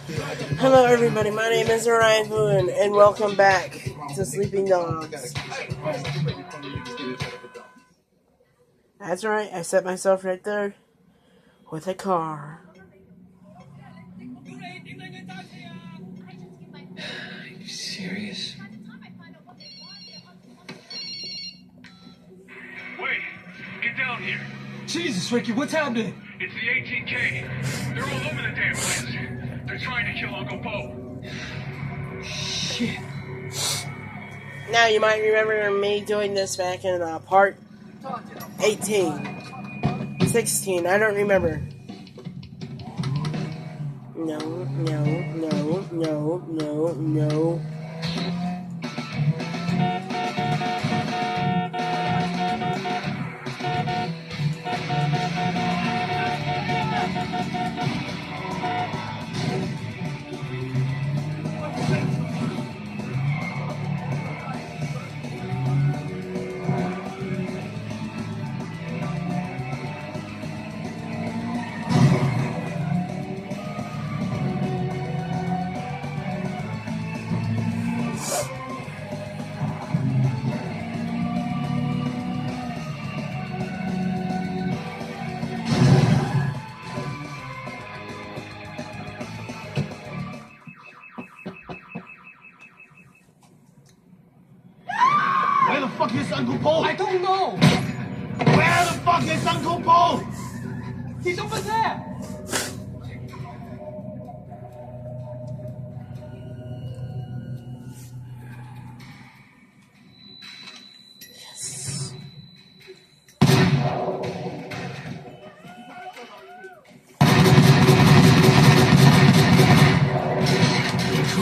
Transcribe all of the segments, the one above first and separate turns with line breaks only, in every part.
Hello everybody, my name is Orion Boone, and welcome back to Sleeping Dogs. That's right, I set myself right there with a car.
Are you serious?
Wait! Get down here!
Jesus, Ricky, what's happening?
It's the 18K! They're all over the damn place! They're trying to kill Uncle Bo!
Shit.
Now you might remember me doing this back in part 18. 16, I don't remember. No.
Where the fuck is Uncle Bo?
I don't know.
Where the fuck is Uncle Bo?
He's over there.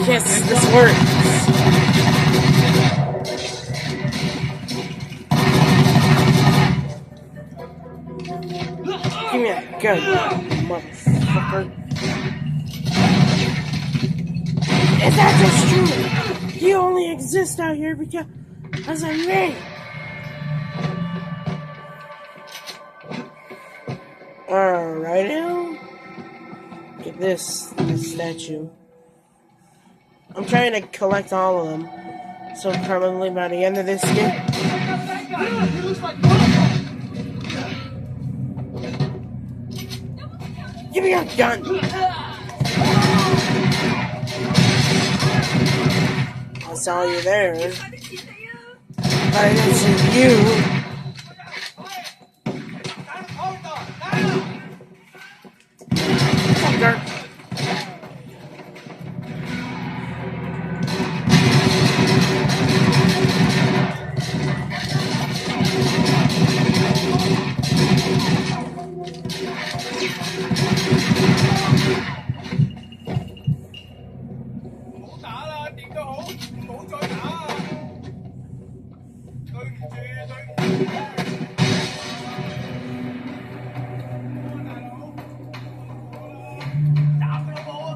Yes, this works. Give me that gun, motherfucker. Is that just true? He only exists out here because of me. Alright now. Get this statue. I'm trying to collect all of them. So probably by the end of this game.
He looks like
Give me your gun! I saw you there. But I didn't see you. Fucker.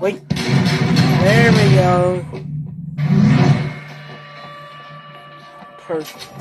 Wait. There we go. Perfect.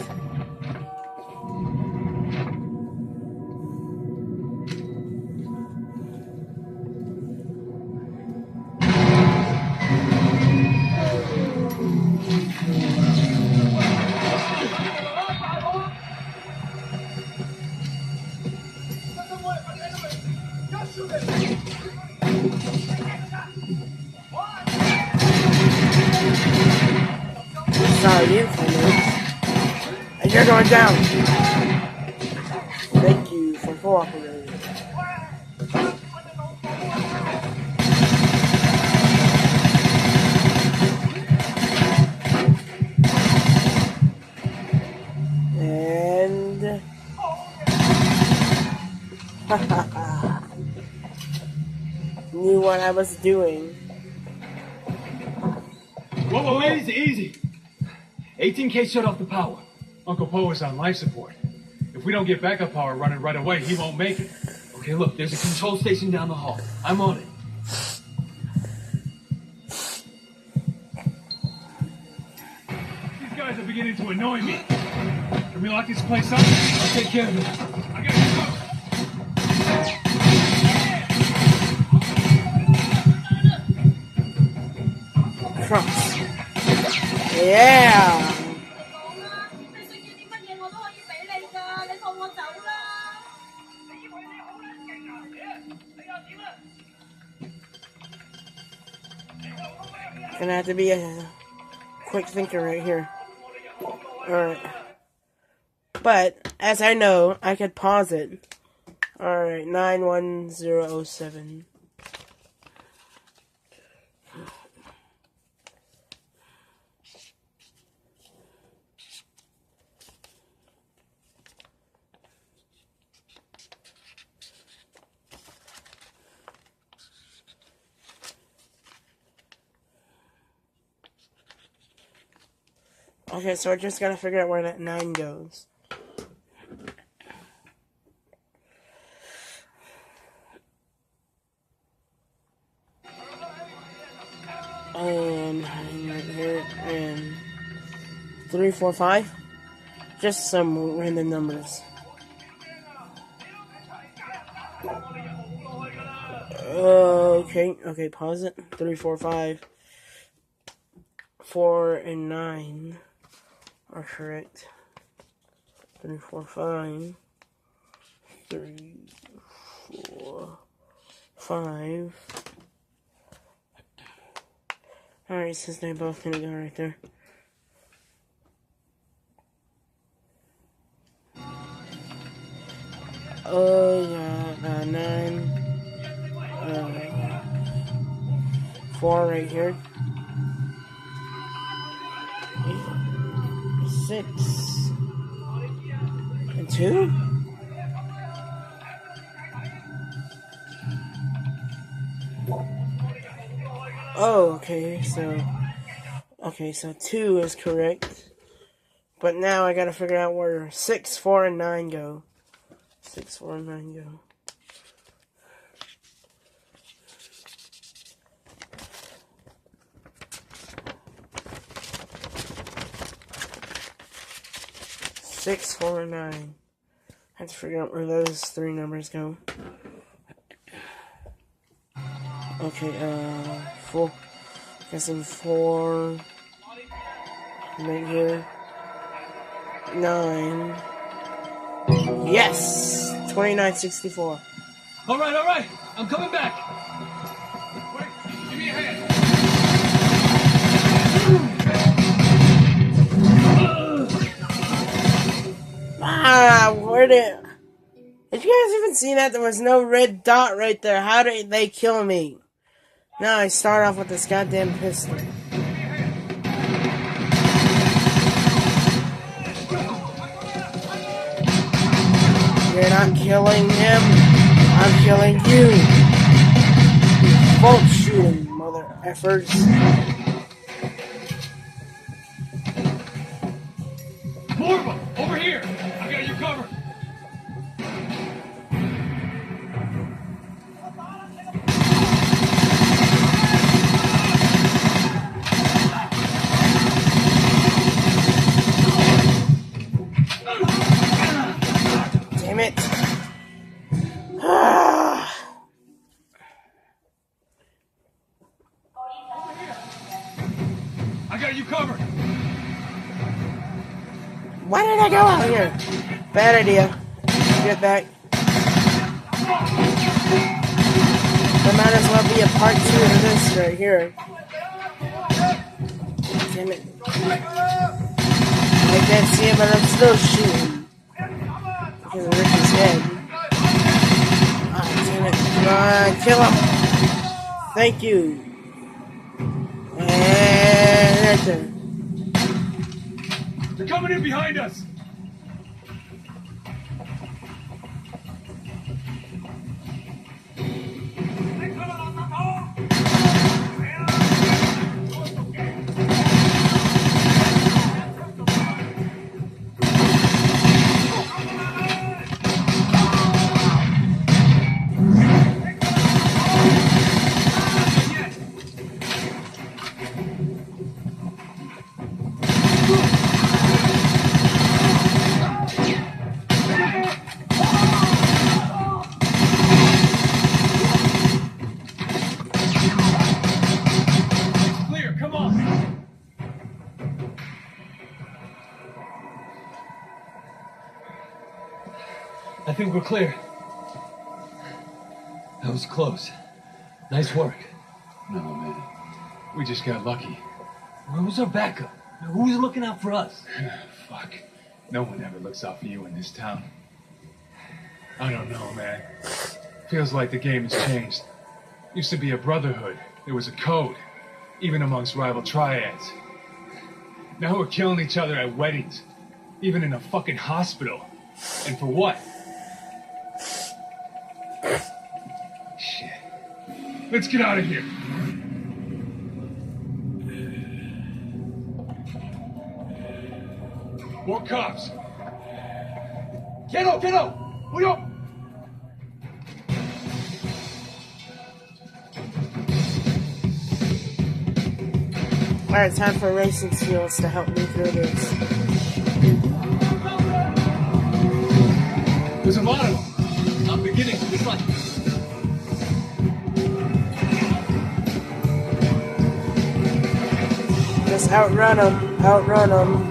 Saw you for me. And you're going down. Thank you for cooperating. And knew what I was doing.
Whoa, easy. 18K shut off the power.
Uncle Bo is on life support. If we don't get backup power running right away, he won't make it.
Okay, look, there's a control station down the hall. I'm on it.
These guys are beginning to annoy me. Can we lock this place up? I'll
Take care of it.
I gotta go.
cross. Yeah! Gonna have to be a quick thinker right here. Alright. But, as I know, I could pause it. Alright, 91007. Okay, so I just gotta figure out where that 9 goes. And 9 right here, and 3, 4, 5. Just some random numbers. Okay, pause it. 3, 4, 5. 4 and 9 are correct. 3, 4, 5. 3, 4, 5. Alright, since they're both gonna go right there. Yeah, 9. 4 right here. 6. And 2? Oh, okay, so 2 is correct. But now I gotta figure out where 6, 4, and 9 go. 6, 4, and 9 go. Six, 4, and 9. I have to figure out where those 3 numbers go. Okay, 4. Guessing 4. Right here. 9. Yes! 2964.
Alright. I'm coming back.
Quick, give me a hand.
Where did you guys even see that? There was no red dot right there. How did they kill me? Now I start off with this goddamn pistol. You're not killing him. I'm killing you. Bolt shooting, mother effers.
More of them! Over here! I got you covered!
Damn it.
I got you covered!
Why did I go out here? Bad idea. Get back. There might as well be a part 2 of this right here. Damn it. I can't see him, but I'm still shooting. Because of Ricky's head. Ah, damn it. Come on, kill him. Thank you. And right there.
They're coming in behind us!
think we're clear. That was close. Nice work.
No, man. We just got lucky.
Where was our backup? Who was looking out for us?
Fuck. No one ever looks out for you in this town. I don't know, man. Feels like the game has changed. Used to be a brotherhood. There was a code. Even amongst rival triads. Now we're killing each other at weddings. Even in a fucking hospital. And for what? Shit. Let's get out of here. More cops. Kiddo! Hurry up!
Alright, time for racing skills to help me through this.
There's a lot of them.
I'm beginning to dislike.
Just outrun them.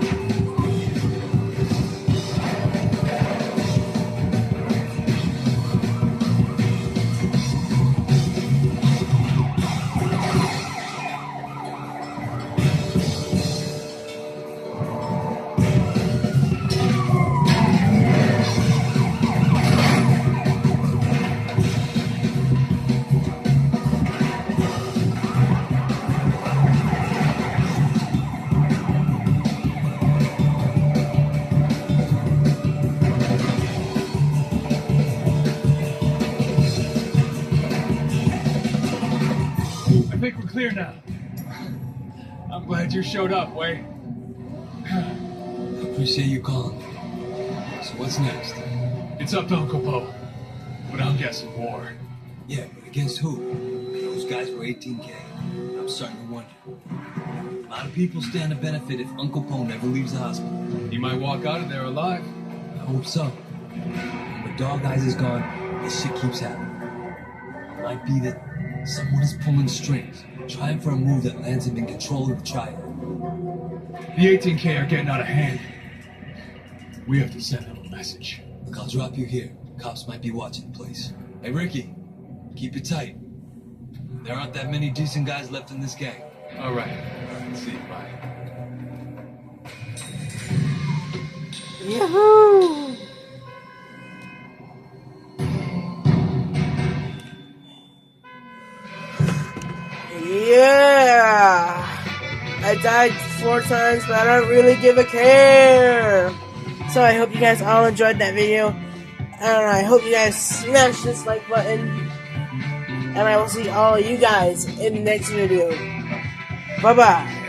I think we're clear now. I'm glad you showed up, Way.
I appreciate you calling. So what's next?
It's up to Uncle Poe. But I'm guessing war.
Yeah, but against who? Those guys were 18K. I'm starting to wonder. A lot of people stand to benefit if Uncle Poe never leaves the hospital.
He might walk out of there alive.
I hope so. When Dog Eyes is gone, this shit keeps happening. It might be that someone is pulling strings, trying for a move that lands him in control of the triad.
The 18K are getting out of hand. We have to send them a message.
Look, I'll drop you here. Cops might be watching the place. Hey, Ricky, keep it tight. There aren't that many decent guys left in this gang.
All right. See you. Bye.
Yahoo! Yeah! I died 4 times, but I don't really give a care. So I hope you guys all enjoyed that video. And I hope you guys smash this like button. And I will see all of you guys in the next video. Bye-bye.